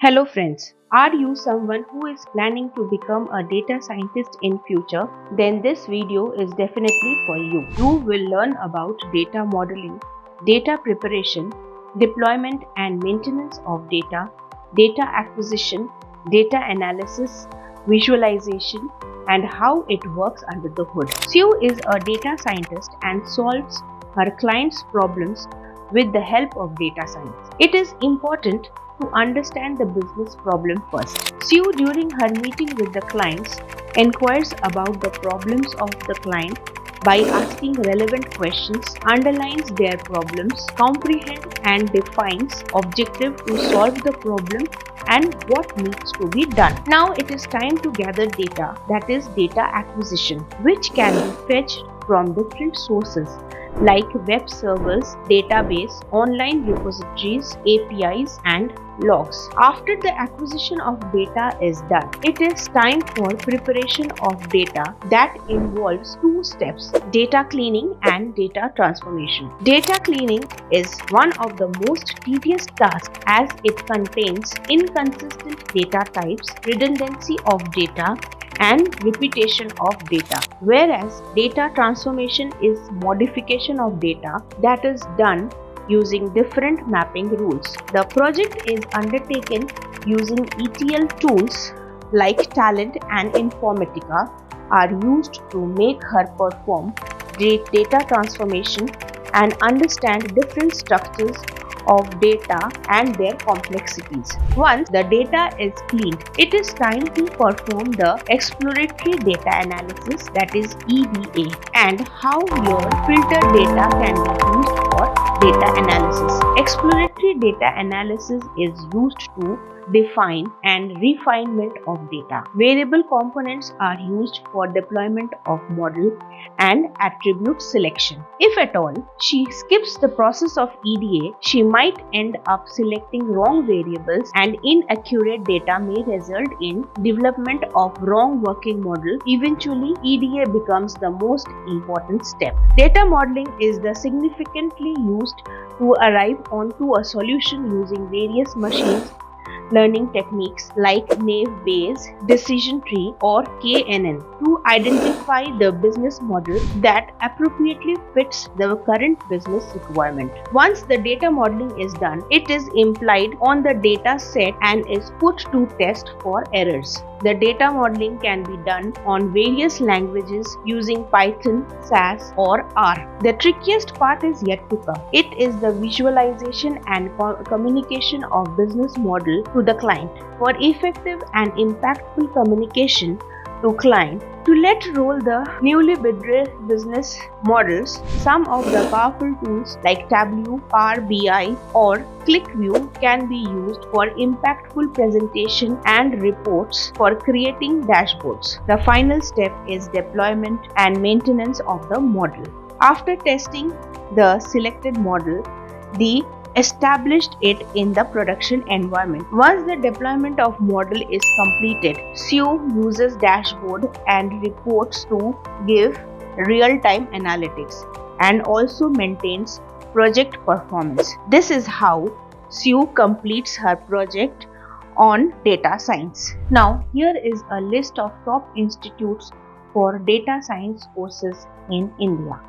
Hello friends, are you someone who is planning to become a data scientist in future? Then this video is definitely for you. You will learn about data modeling, data preparation, deployment and maintenance of data, data acquisition, data analysis, visualization, and how it works under the hood. Sue is a data scientist and solves her clients' problems with the help of data science. It is important to understand the business problem first. Sue, during her meeting with the clients, inquires about the problems of the client by asking relevant questions, underlines their problems, comprehends and defines objective to solve the problem and what needs to be done. Now it is time to gather data, that is data acquisition, which can be fetched from different sources like web servers, database, online repositories, APIs and logs. After the acquisition of data is done, it is time for preparation of data that involves two steps: data cleaning and data transformation. Data cleaning is one of the most tedious tasks as it contains inconsistent data types, redundancy of data, and repetition of data, whereas data transformation is modification of data that is done using different mapping rules. The project is undertaken using ETL tools like Talent and Informatica are used to make her perform data transformation and understand different structures of data and their complexities. Once the data is cleaned, it is time to perform the exploratory data analysis, that is EDA, and how your filtered data can be used for data analysis. Exploratory data analysis is used to define and refinement of data. Variable components are used for deployment of model and attribute selection. If at all she skips the process of EDA, she might end up selecting wrong variables, and inaccurate data may result in development of wrong working model. Eventually, EDA becomes the most important step. Data modeling is the significantly used to arrive onto a solution using various machines learning techniques like naive Bayes, decision tree, or KNN to identify the business model that appropriately fits the current business requirement. Once the data modeling is done, it is implied on the data set and is put to test for errors. The data modeling can be done on various languages using Python, SAS, or R. The trickiest part is yet to come. It is the visualization and communication of business model to the client. For effective and impactful communication to client, to let roll the newly built business models, some of the powerful tools like Tableau, Power BI, or ClickView can be used for impactful presentation and reports for creating dashboards. The final step is deployment and maintenance of the model. After testing the selected model, the established it in the production environment. Once the deployment of model is completed, Sue uses dashboard and reports to give real-time analytics and also maintains project performance. This is how Sue completes her project on data science. Now, here is a list of top institutes for data science courses in India.